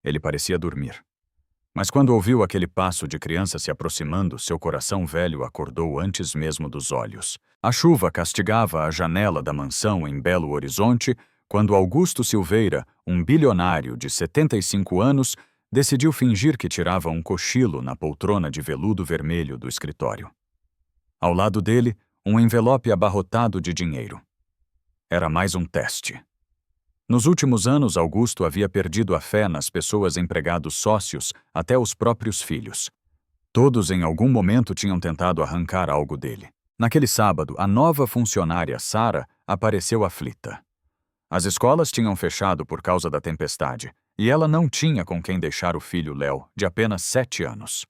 Ele parecia dormir. Mas quando ouviu aquele passo de criança se aproximando, seu coração velho acordou antes mesmo dos olhos. A chuva castigava a janela da mansão em Belo Horizonte quando Augusto Silveira, um bilionário de 75 anos, decidiu fingir que tirava um cochilo na poltrona de veludo vermelho do escritório. Ao lado dele, um envelope abarrotado de dinheiro. Era mais um teste. Nos últimos anos, Augusto havia perdido a fé nas pessoas empregados sócios, até os próprios filhos. Todos em algum momento tinham tentado arrancar algo dele. Naquele sábado, a nova funcionária Sara apareceu aflita. As escolas tinham fechado por causa da tempestade, e ela não tinha com quem deixar o filho Léo, de apenas 7 anos.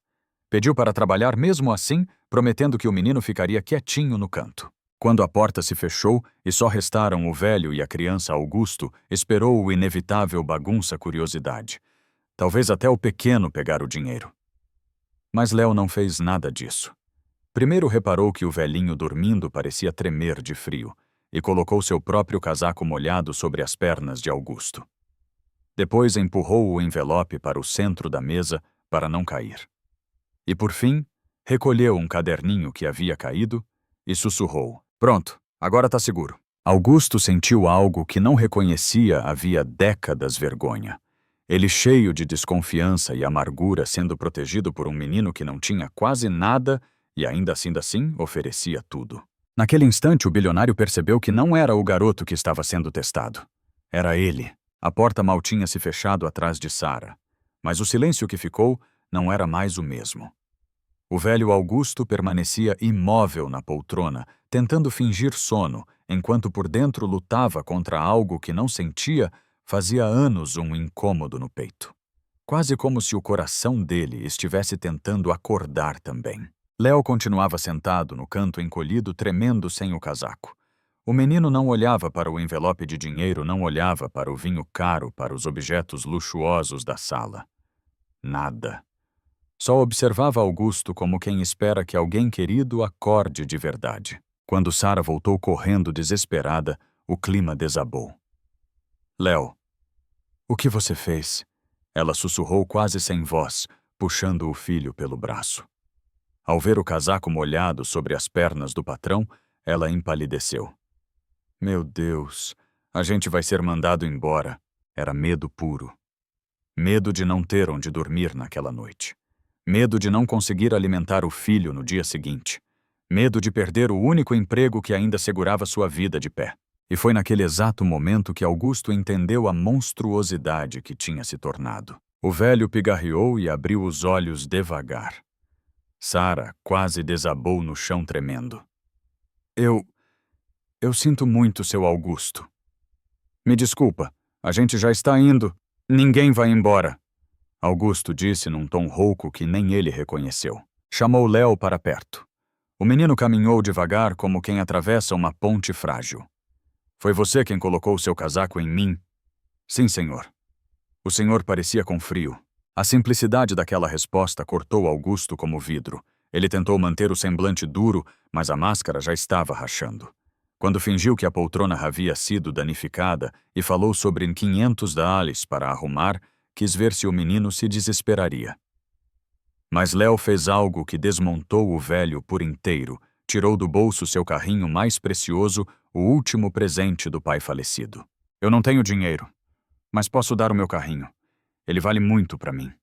Pediu para trabalhar mesmo assim, prometendo que o menino ficaria quietinho no canto. Quando a porta se fechou e só restaram o velho e a criança Augusto, esperou o inevitável bagunça-curiosidade. Talvez até o pequeno pegar o dinheiro. Mas Léo não fez nada disso. Primeiro reparou que o velhinho dormindo parecia tremer de frio e colocou seu próprio casaco molhado sobre as pernas de Augusto. Depois empurrou o envelope para o centro da mesa para não cair. E por fim, recolheu um caderninho que havia caído e sussurrou: "Pronto, agora tá seguro." Augusto sentiu algo que não reconhecia havia décadas vergonha. Ele, cheio de desconfiança e amargura, sendo protegido por um menino que não tinha quase nada e ainda assim oferecia tudo. Naquele instante, o bilionário percebeu que não era o garoto que estava sendo testado. Era ele. A porta mal tinha se fechado atrás de Sara, mas o silêncio que ficou não era mais o mesmo. O velho Augusto permanecia imóvel na poltrona, tentando fingir sono, enquanto por dentro lutava contra algo que não sentia fazia anos um incômodo no peito. Quase como se o coração dele estivesse tentando acordar também. Léo continuava sentado no canto encolhido, tremendo sem o casaco. O menino não olhava para o envelope de dinheiro, não olhava para o vinho caro, para os objetos luxuosos da sala. Nada. Só observava Augusto como quem espera que alguém querido acorde de verdade. Quando Sara voltou correndo desesperada, o clima desabou. "Léo, o que você fez?" Ela sussurrou quase sem voz, puxando o filho pelo braço. Ao ver o casaco molhado sobre as pernas do patrão, ela empalideceu. "Meu Deus, a gente vai ser mandado embora." Era medo puro. Medo de não ter onde dormir naquela noite. Medo de não conseguir alimentar o filho no dia seguinte. Medo de perder o único emprego que ainda segurava sua vida de pé. E foi naquele exato momento que Augusto entendeu a monstruosidade que tinha se tornado. O velho pigarreou e abriu os olhos devagar. Sara quase desabou no chão tremendo. Eu sinto muito, seu Augusto." "Me desculpa, a gente já está indo. Ninguém vai embora." Augusto disse num tom rouco que nem ele reconheceu. Chamou Léo para perto. O menino caminhou devagar como quem atravessa uma ponte frágil. "Foi você quem colocou seu casaco em mim?" "Sim, senhor." O senhor parecia com frio. A simplicidade daquela resposta cortou Augusto como vidro. Ele tentou manter o semblante duro, mas a máscara já estava rachando. Quando fingiu que a poltrona havia sido danificada e falou sobre 500 dólares para arrumar, quis ver se o menino se desesperaria. Mas Léo fez algo que desmontou o velho por inteiro, tirou do bolso seu carrinho mais precioso, o último presente do pai falecido. "Eu não tenho dinheiro, mas posso dar o meu carrinho. Ele vale muito para mim.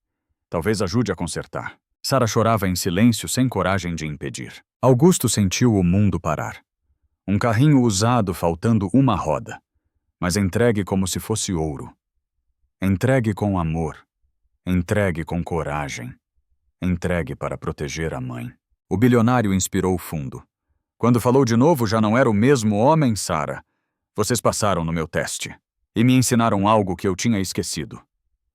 Talvez ajude a consertar." Sara chorava em silêncio, sem coragem de impedir. Augusto sentiu o mundo parar. Um carrinho usado faltando uma roda, mas entregue como se fosse ouro. Entregue com amor. Entregue com coragem. Entregue para proteger a mãe. O bilionário inspirou fundo. "Quando falou de novo, já não era o mesmo homem, Sara. Vocês passaram no meu teste e me ensinaram algo que eu tinha esquecido."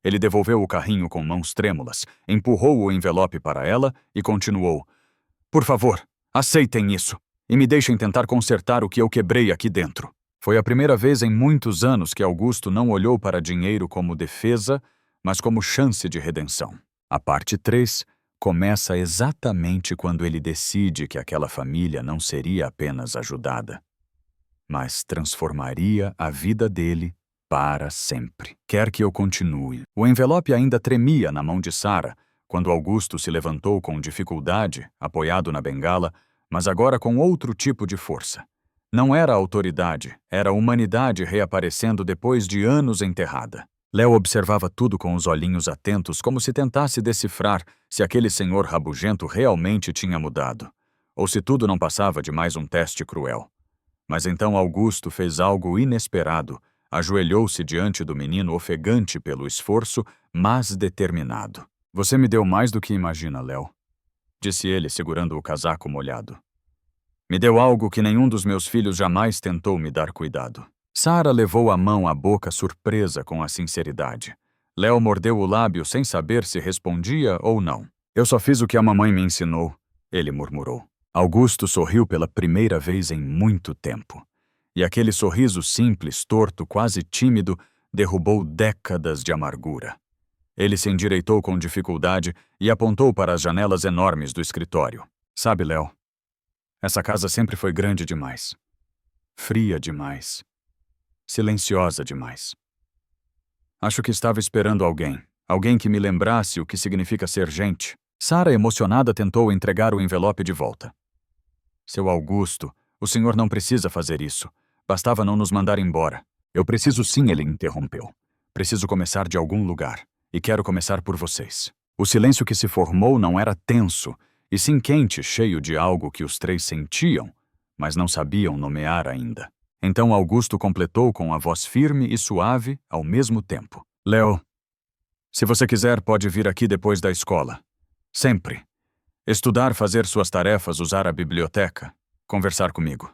Ele devolveu o carrinho com mãos trêmulas, empurrou o envelope para ela e continuou: "Por favor, aceitem isso e me deixem tentar consertar o que eu quebrei aqui dentro." Foi a primeira vez em muitos anos que Augusto não olhou para dinheiro como defesa, mas como chance de redenção. A parte 3 começa exatamente quando ele decide que aquela família não seria apenas ajudada, mas transformaria a vida dele para sempre. Quer que eu continue. O envelope ainda tremia na mão de Sarah, quando Augusto se levantou com dificuldade, apoiado na bengala, mas agora com outro tipo de força. Não era autoridade, era a humanidade reaparecendo depois de anos enterrada. Léo observava tudo com os olhinhos atentos, como se tentasse decifrar se aquele senhor rabugento realmente tinha mudado, ou se tudo não passava de mais um teste cruel. Mas então Augusto fez algo inesperado, ajoelhou-se diante do menino ofegante pelo esforço, mas determinado. "Você me deu mais do que imagina, Léo", disse ele, segurando o casaco molhado. "Me deu algo que nenhum dos meus filhos jamais tentou me dar cuidado." Sarah levou a mão à boca surpresa com a sinceridade. Léo mordeu o lábio sem saber se respondia ou não. "Eu só fiz o que a mamãe me ensinou", ele murmurou. Augusto sorriu pela primeira vez em muito tempo. E aquele sorriso simples, torto, quase tímido, derrubou décadas de amargura. Ele se endireitou com dificuldade e apontou para as janelas enormes do escritório. "Sabe, Léo, essa casa sempre foi grande demais. Fria demais. Silenciosa demais. Acho que estava esperando alguém que me lembrasse o que significa ser gente." Sarah, emocionada, tentou entregar o envelope de volta. "Seu Augusto, o senhor não precisa fazer isso. Bastava não nos mandar embora." "Eu preciso sim", ele interrompeu. "Preciso começar de algum lugar. E quero começar por vocês." O silêncio que se formou não era tenso, e sim quente, cheio de algo que os três sentiam, mas não sabiam nomear ainda. Então Augusto completou com a voz firme e suave ao mesmo tempo. "Léo, se você quiser, pode vir aqui depois da escola. Sempre. Estudar, fazer suas tarefas, usar a biblioteca, conversar comigo.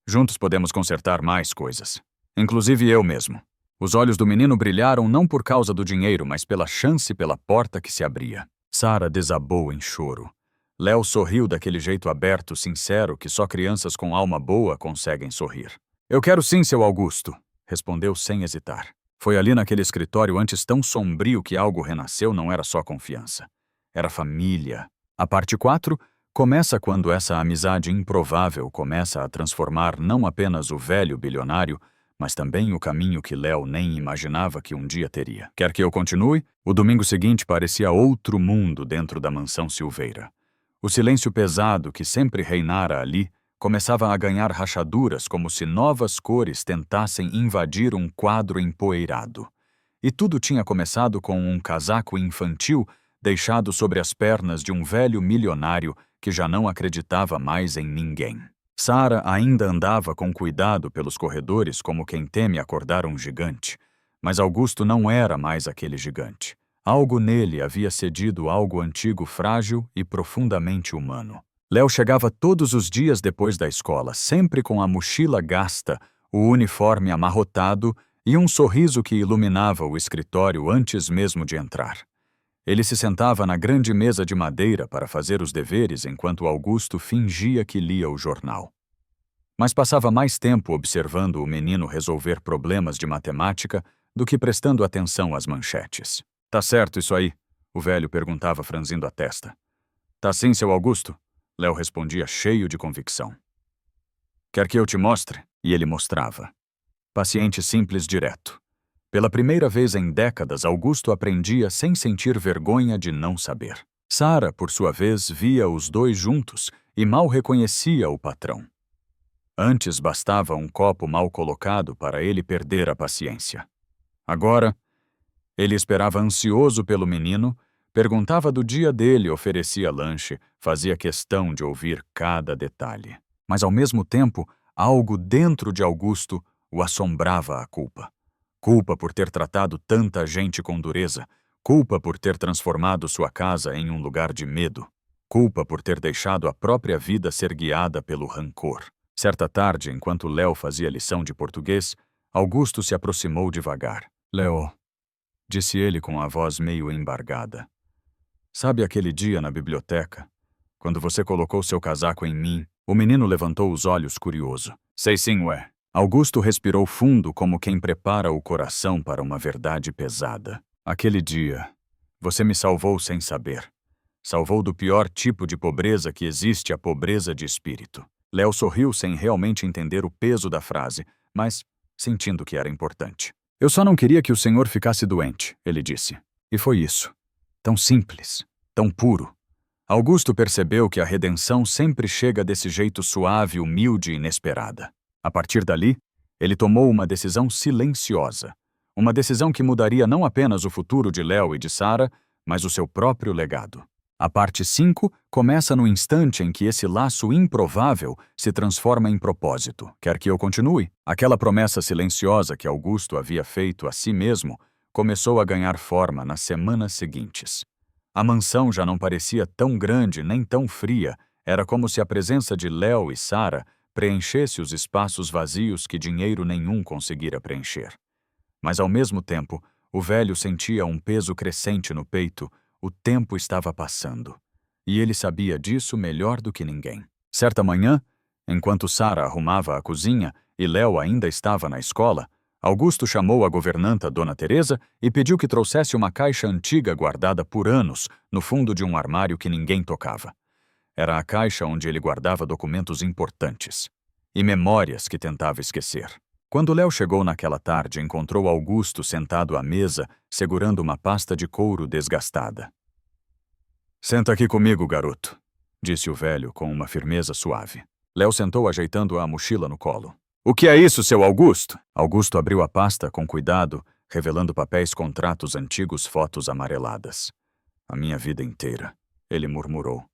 Juntos podemos consertar mais coisas. Inclusive eu mesmo." Os olhos do menino brilharam não por causa do dinheiro, mas pela chance pela porta que se abria. Sarah desabou em choro. Léo sorriu daquele jeito aberto, sincero, que só crianças com alma boa conseguem sorrir. "Eu quero sim, seu Augusto", respondeu sem hesitar. Foi ali naquele escritório antes tão sombrio que algo renasceu. Não era só confiança. Era família. A parte 4 começa quando essa amizade improvável começa a transformar não apenas o velho bilionário, mas também o caminho que Léo nem imaginava que um dia teria. Quer que eu continue? O domingo seguinte parecia outro mundo dentro da mansão Silveira. O silêncio pesado que sempre reinara ali começava a ganhar rachaduras, como se novas cores tentassem invadir um quadro empoeirado. E tudo tinha começado com um casaco infantil deixado sobre as pernas de um velho milionário que já não acreditava mais em ninguém. Sarah ainda andava com cuidado pelos corredores como quem teme acordar um gigante, mas Augusto não era mais aquele gigante. Algo nele havia cedido algo antigo, frágil e profundamente humano. Léo chegava todos os dias depois da escola, sempre com a mochila gasta, o uniforme amarrotado e um sorriso que iluminava o escritório antes mesmo de entrar. Ele se sentava na grande mesa de madeira para fazer os deveres enquanto Augusto fingia que lia o jornal. Mas passava mais tempo observando o menino resolver problemas de matemática do que prestando atenção às manchetes. "Tá certo isso aí?" o velho perguntava, franzindo a testa. "Tá sim, seu Augusto", Léo respondia cheio de convicção. "Quer que eu te mostre?" E ele mostrava. Paciente, simples, direto. Pela primeira vez em décadas, Augusto aprendia sem sentir vergonha de não saber. Sarah, por sua vez, via os dois juntos e mal reconhecia o patrão. Antes bastava um copo mal colocado para ele perder a paciência. Agora, ele esperava ansioso pelo menino, perguntava do dia dele, oferecia lanche, fazia questão de ouvir cada detalhe. Mas, ao mesmo tempo, algo dentro de Augusto o assombrava a culpa. Culpa por ter tratado tanta gente com dureza. Culpa por ter transformado sua casa em um lugar de medo. Culpa por ter deixado a própria vida ser guiada pelo rancor. Certa tarde, enquanto Léo fazia lição de português, Augusto se aproximou devagar. "Léo", disse ele com a voz meio embargada. "Sabe aquele dia na biblioteca, quando você colocou seu casaco em mim?" O menino levantou os olhos curioso. "Sei sim, ué." Augusto respirou fundo como quem prepara o coração para uma verdade pesada. "Aquele dia, você me salvou sem saber. Salvou do pior tipo de pobreza que existe, a pobreza de espírito." Léo sorriu sem realmente entender o peso da frase, mas sentindo que era importante. Eu só não queria que o senhor ficasse doente, ele disse. E foi isso. Tão simples, tão puro. Augusto percebeu que a redenção sempre chega desse jeito suave, humilde e inesperada. A partir dali, ele tomou uma decisão silenciosa. Uma decisão que mudaria não apenas o futuro de Léo e de Sara, mas o seu próprio legado. A parte 5 começa no instante em que esse laço improvável se transforma em propósito. Quer que eu continue? Aquela promessa silenciosa que Augusto havia feito a si mesmo começou a ganhar forma nas semanas seguintes. A mansão já não parecia tão grande nem tão fria, era como se a presença de Léo e Sara preenchesse os espaços vazios que dinheiro nenhum conseguira preencher. Mas ao mesmo tempo, o velho sentia um peso crescente no peito. O tempo estava passando, e ele sabia disso melhor do que ninguém. Certa manhã, enquanto Sara arrumava a cozinha e Léo ainda estava na escola, Augusto chamou a governanta Dona Teresa e pediu que trouxesse uma caixa antiga guardada por anos no fundo de um armário que ninguém tocava. Era a caixa onde ele guardava documentos importantes e memórias que tentava esquecer. Quando Léo chegou naquela tarde, encontrou Augusto sentado à mesa, segurando uma pasta de couro desgastada. "Senta aqui comigo, garoto", disse o velho com uma firmeza suave. Léo sentou ajeitando a mochila no colo. "O que é isso, seu Augusto?" Augusto abriu a pasta com cuidado, revelando papéis, contratos antigos, fotos amareladas. "A minha vida inteira", ele murmurou.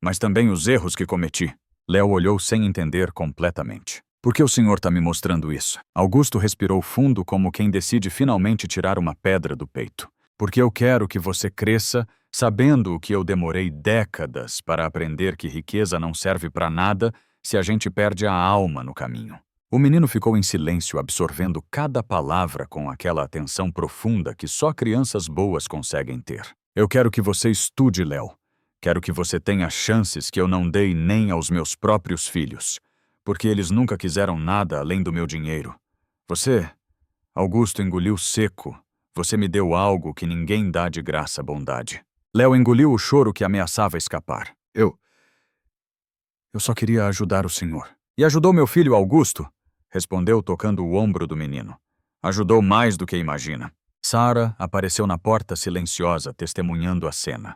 "Mas também os erros que cometi." Léo olhou sem entender completamente. "Por que o senhor está me mostrando isso?" Augusto respirou fundo como quem decide finalmente tirar uma pedra do peito. "Porque eu quero que você cresça sabendo o que eu demorei décadas para aprender, que riqueza não serve para nada se a gente perde a alma no caminho." O menino ficou em silêncio, absorvendo cada palavra com aquela atenção profunda que só crianças boas conseguem ter. "Eu quero que você estude, Léo. Quero que você tenha chances que eu não dei nem aos meus próprios filhos, porque eles nunca quiseram nada além do meu dinheiro. Você, Augusto, engoliu seco. Você me deu algo que ninguém dá de graça, bondade." Léo engoliu o choro que ameaçava escapar. Eu só queria ajudar o senhor." "E ajudou meu filho Augusto?" respondeu tocando o ombro do menino. "Ajudou mais do que imagina." Sara apareceu na porta silenciosa, testemunhando a cena.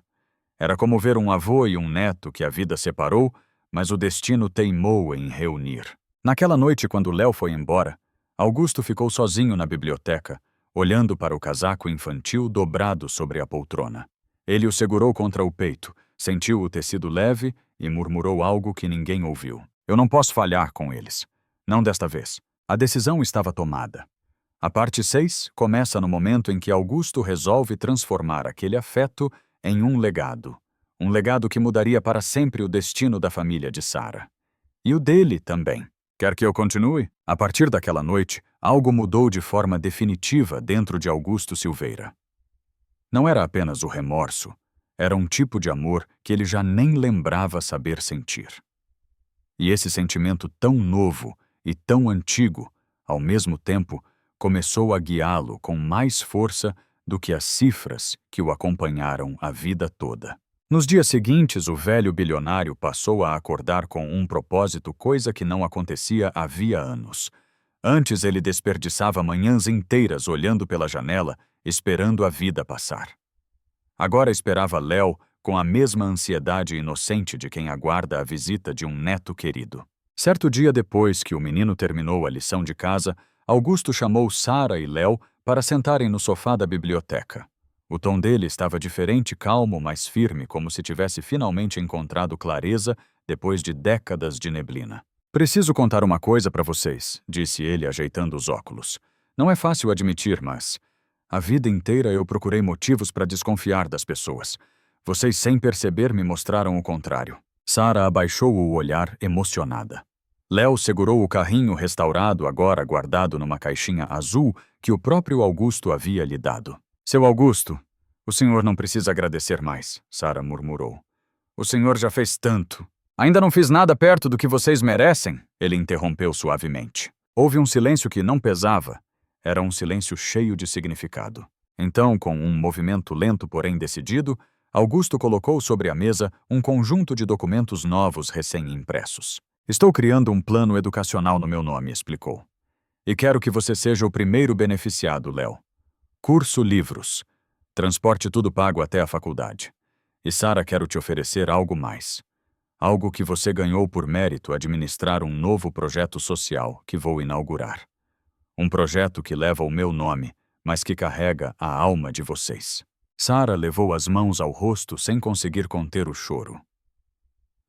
Era como ver um avô e um neto que a vida separou, mas o destino teimou em reunir. Naquela noite, quando Léo foi embora, Augusto ficou sozinho na biblioteca, olhando para o casaco infantil dobrado sobre a poltrona. Ele o segurou contra o peito, sentiu o tecido leve e murmurou algo que ninguém ouviu. "Eu não posso falhar com eles. Não desta vez." A decisão estava tomada. A parte 6 começa no momento em que Augusto resolve transformar aquele afeto em um legado. Um legado que mudaria para sempre o destino da família de Sara. E o dele também. Quer que eu continue? A partir daquela noite, algo mudou de forma definitiva dentro de Augusto Silveira. Não era apenas o remorso, era um tipo de amor que ele já nem lembrava saber sentir. E esse sentimento tão novo e tão antigo, ao mesmo tempo, começou a guiá-lo com mais força do que as cifras que o acompanharam a vida toda. Nos dias seguintes, o velho bilionário passou a acordar com um propósito, coisa que não acontecia havia anos. Antes ele desperdiçava manhãs inteiras olhando pela janela, esperando a vida passar. Agora esperava Léo com a mesma ansiedade inocente de quem aguarda a visita de um neto querido. Certo dia depois que o menino terminou a lição de casa, Augusto chamou Sara e Léo para sentarem no sofá da biblioteca. O tom dele estava diferente, calmo, mas firme, como se tivesse finalmente encontrado clareza depois de décadas de neblina. "Preciso contar uma coisa para vocês", disse ele, ajeitando os óculos. "Não é fácil admitir, mas a vida inteira eu procurei motivos para desconfiar das pessoas. Vocês, sem perceber, me mostraram o contrário." Sara abaixou o olhar, emocionada. Léo segurou o carrinho restaurado, agora guardado numa caixinha azul que o próprio Augusto havia lhe dado. "Seu Augusto, o senhor não precisa agradecer mais", Sara murmurou. "O senhor já fez tanto." "Ainda não fiz nada perto do que vocês merecem", ele interrompeu suavemente. Houve um silêncio que não pesava. Era um silêncio cheio de significado. Então, com um movimento lento, porém decidido, Augusto colocou sobre a mesa um conjunto de documentos novos recém-impressos. "Estou criando um plano educacional no meu nome", explicou. E quero que você seja o primeiro beneficiado, Léo. Curso livros. Transporte tudo pago até a faculdade. E Sara, quero te oferecer algo mais. Algo que você ganhou por mérito administrar um novo projeto social que vou inaugurar. Um projeto que leva o meu nome, mas que carrega a alma de vocês. Sara levou as mãos ao rosto sem conseguir conter o choro.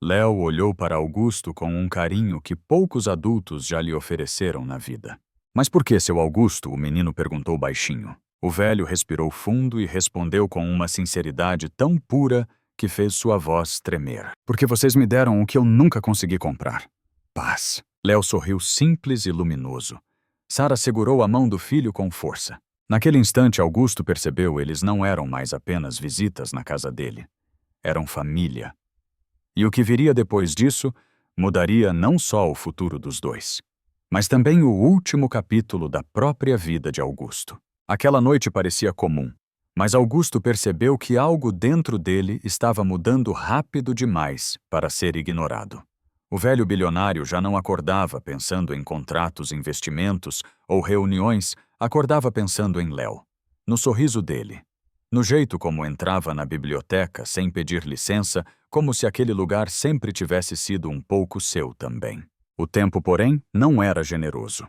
Léo olhou para Augusto com um carinho que poucos adultos já lhe ofereceram na vida. Mas por que, seu Augusto? O menino perguntou baixinho. O velho respirou fundo e respondeu com uma sinceridade tão pura que fez sua voz tremer. Porque vocês me deram o que eu nunca consegui comprar. Paz. Léo sorriu simples e luminoso. Sara segurou a mão do filho com força. Naquele instante, Augusto percebeu eles não eram mais apenas visitas na casa dele. Eram família. E o que viria depois disso mudaria não só o futuro dos dois, mas também o último capítulo da própria vida de Augusto. Aquela noite parecia comum, mas Augusto percebeu que algo dentro dele estava mudando rápido demais para ser ignorado. O velho bilionário já não acordava pensando em contratos, investimentos ou reuniões, acordava pensando em Léo, no sorriso dele, no jeito como entrava na biblioteca sem pedir licença, como se aquele lugar sempre tivesse sido um pouco seu também. O tempo, porém, não era generoso.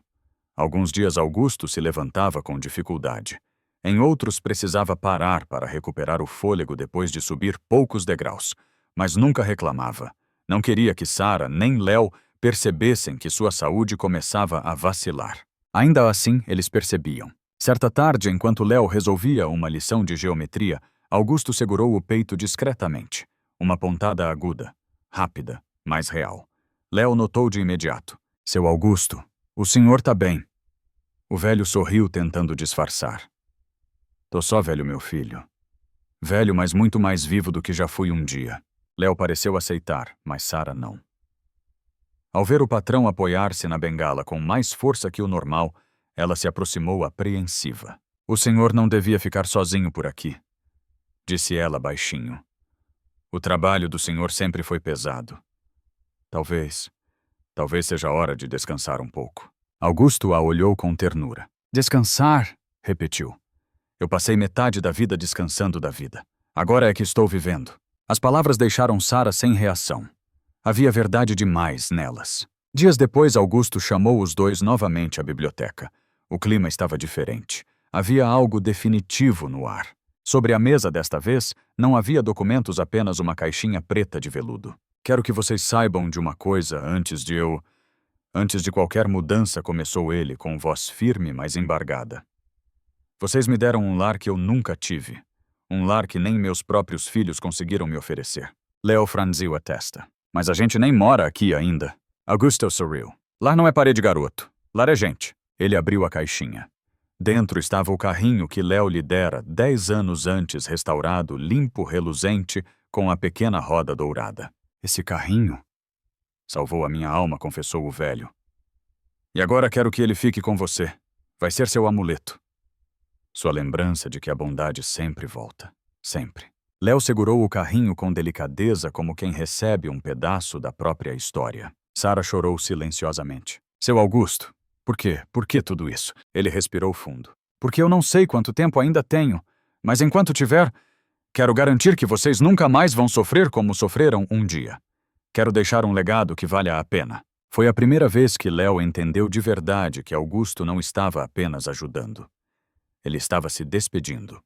Alguns dias Augusto se levantava com dificuldade. Em outros precisava parar para recuperar o fôlego depois de subir poucos degraus, mas nunca reclamava. Não queria que Sara nem Léo percebessem que sua saúde começava a vacilar. Ainda assim, eles percebiam. Certa tarde, enquanto Léo resolvia uma lição de geometria, Augusto segurou o peito discretamente. Uma pontada aguda, rápida, mas real. Léo notou de imediato. Seu Augusto, o senhor tá bem. O velho sorriu tentando disfarçar. Tô só velho, meu filho. Velho, mas muito mais vivo do que já fui um dia. Léo pareceu aceitar, mas Sara não. Ao ver o patrão apoiar-se na bengala com mais força que o normal, ela se aproximou apreensiva. O senhor não devia ficar sozinho por aqui, disse ela baixinho. O trabalho do senhor sempre foi pesado. Talvez seja hora de descansar um pouco. Augusto a olhou com ternura. Descansar? Repetiu. Eu passei metade da vida descansando da vida. Agora é que estou vivendo. As palavras deixaram Sara sem reação. Havia verdade demais nelas. Dias depois, Augusto chamou os dois novamente à biblioteca. O clima estava diferente. Havia algo definitivo no ar. Sobre a mesa desta vez, não havia documentos, apenas uma caixinha preta de veludo. Quero que vocês saibam de uma coisa antes de qualquer mudança, começou ele com voz firme, mas embargada. Vocês me deram um lar que eu nunca tive. Um lar que nem meus próprios filhos conseguiram me oferecer. Léo franziu a testa. Mas a gente nem mora aqui ainda. Augusto sorriu. Lar não é parede, garoto. Lar é gente. Ele abriu a caixinha. Dentro estava o carrinho que Léo lhe dera 10 anos antes, restaurado, limpo, reluzente, com a pequena roda dourada. Esse carrinho? Salvou a minha alma, confessou o velho. E agora quero que ele fique com você. Vai ser seu amuleto. Sua lembrança de que a bondade sempre volta. Sempre. Léo segurou o carrinho com delicadeza, como quem recebe um pedaço da própria história. Sara chorou silenciosamente. Seu Augusto, por quê? Por que tudo isso? Ele respirou fundo. Porque eu não sei quanto tempo ainda tenho, mas enquanto tiver, quero garantir que vocês nunca mais vão sofrer como sofreram um dia. Quero deixar um legado que valha a pena. Foi a primeira vez que Léo entendeu de verdade que Augusto não estava apenas ajudando. Ele estava se despedindo,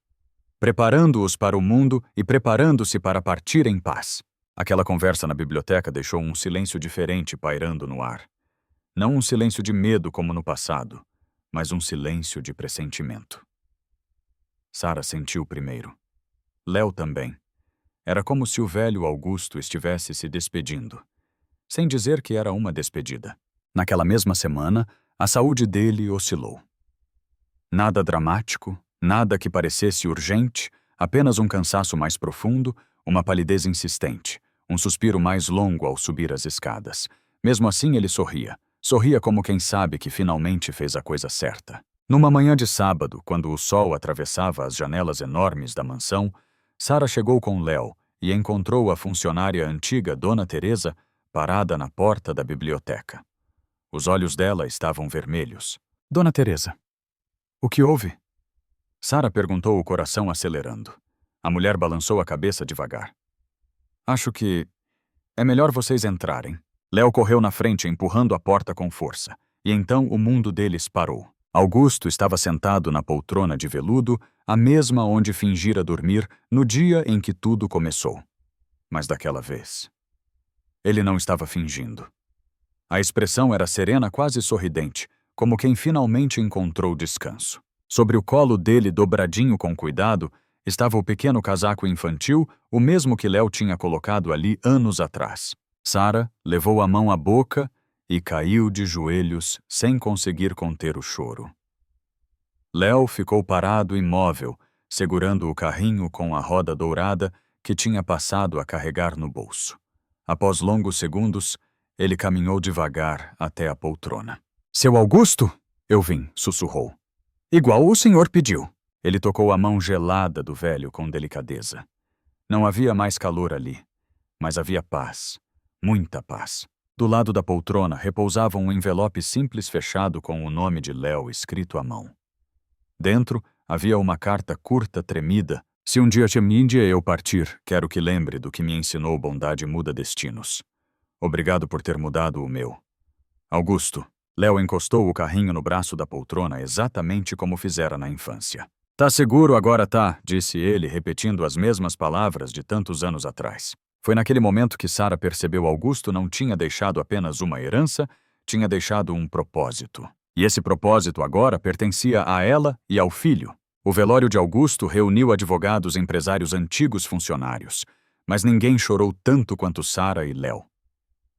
preparando-os para o mundo e preparando-se para partir em paz. Aquela conversa na biblioteca deixou um silêncio diferente pairando no ar. Não um silêncio de medo como no passado, mas um silêncio de pressentimento. Sara sentiu primeiro. Léo também. Era como se o velho Augusto estivesse se despedindo, sem dizer que era uma despedida. Naquela mesma semana, a saúde dele oscilou. Nada dramático, nada que parecesse urgente, apenas um cansaço mais profundo, uma palidez insistente, um suspiro mais longo ao subir as escadas. Mesmo assim, ele sorria. Sorria como quem sabe que finalmente fez a coisa certa. Numa manhã de sábado, quando o sol atravessava as janelas enormes da mansão, Sara chegou com Léo e encontrou a funcionária antiga Dona Teresa parada na porta da biblioteca. Os olhos dela estavam vermelhos. Dona Teresa, o que houve? Sara perguntou, o coração acelerando. A mulher balançou a cabeça devagar. Acho que é melhor vocês entrarem. Léo correu na frente, empurrando a porta com força. E então o mundo deles parou. Augusto estava sentado na poltrona de veludo, a mesma onde fingira dormir no dia em que tudo começou. Mas daquela vez, ele não estava fingindo. A expressão era serena, quase sorridente, como quem finalmente encontrou descanso. Sobre o colo dele, dobradinho com cuidado, estava o pequeno casaco infantil, o mesmo que Léo tinha colocado ali anos atrás. Sara levou a mão à boca e caiu de joelhos sem conseguir conter o choro. Léo ficou parado imóvel, segurando o carrinho com a roda dourada que tinha passado a carregar no bolso. Após longos segundos, ele caminhou devagar até a poltrona. Seu Augusto? Eu vim, sussurrou. Igual o senhor pediu. Ele tocou a mão gelada do velho com delicadeza. Não havia mais calor ali, mas havia paz, muita paz. Do lado da poltrona repousava um envelope simples fechado com o nome de Léo escrito à mão. Dentro havia uma carta curta, tremida. Se um dia eu partir, quero que lembre do que me ensinou bondade muda destinos. Obrigado por ter mudado o meu. Augusto. Léo encostou o carrinho no braço da poltrona exatamente como fizera na infância. Tá seguro agora, tá? Disse ele, repetindo as mesmas palavras de tantos anos atrás. Foi naquele momento que Sara percebeu Augusto não tinha deixado apenas uma herança, tinha deixado um propósito. E esse propósito agora pertencia a ela e ao filho. O velório de Augusto reuniu advogados, empresários, antigos funcionários. Mas ninguém chorou tanto quanto Sara e Léo.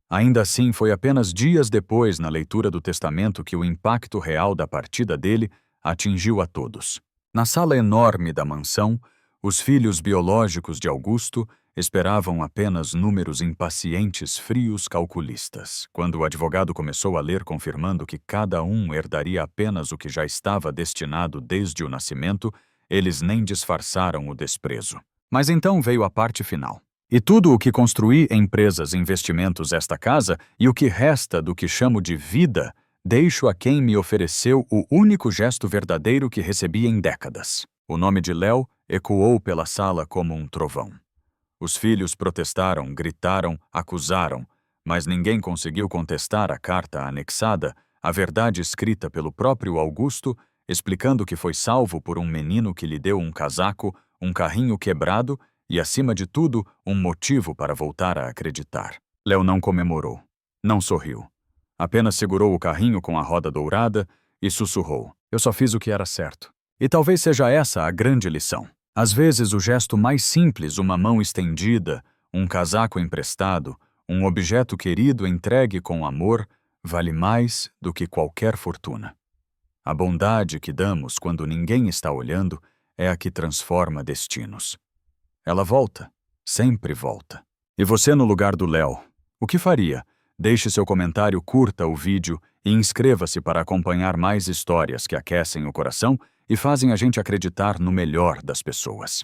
Ainda assim, foi apenas dias depois, na leitura do testamento, que o impacto real da partida dele atingiu a todos. Na sala enorme da mansão, os filhos biológicos de Augusto esperavam apenas números impacientes, frios, calculistas. Quando o advogado começou a ler, confirmando que cada um herdaria apenas o que já estava destinado desde o nascimento, eles nem disfarçaram o desprezo. Mas então veio a parte final. E tudo o que construí, empresas, investimentos, esta casa, e o que resta do que chamo de vida, deixo a quem me ofereceu o único gesto verdadeiro que recebi em décadas. O nome de Léo ecoou pela sala como um trovão. Os filhos protestaram, gritaram, acusaram, mas ninguém conseguiu contestar a carta anexada, a verdade escrita pelo próprio Augusto, explicando que foi salvo por um menino que lhe deu um casaco, um carrinho quebrado e, acima de tudo, um motivo para voltar a acreditar. Léo não comemorou, não sorriu. Apenas segurou o carrinho com a roda dourada e sussurrou. Eu só fiz o que era certo. E talvez seja essa a grande lição. Às vezes o gesto mais simples, uma mão estendida, um casaco emprestado, um objeto querido entregue com amor, vale mais do que qualquer fortuna. A bondade que damos quando ninguém está olhando é a que transforma destinos. Ela volta, sempre volta. E você no lugar do Léo, o que faria? Deixe seu comentário, curta o vídeo e inscreva-se para acompanhar mais histórias que aquecem o coração e fazem a gente acreditar no melhor das pessoas.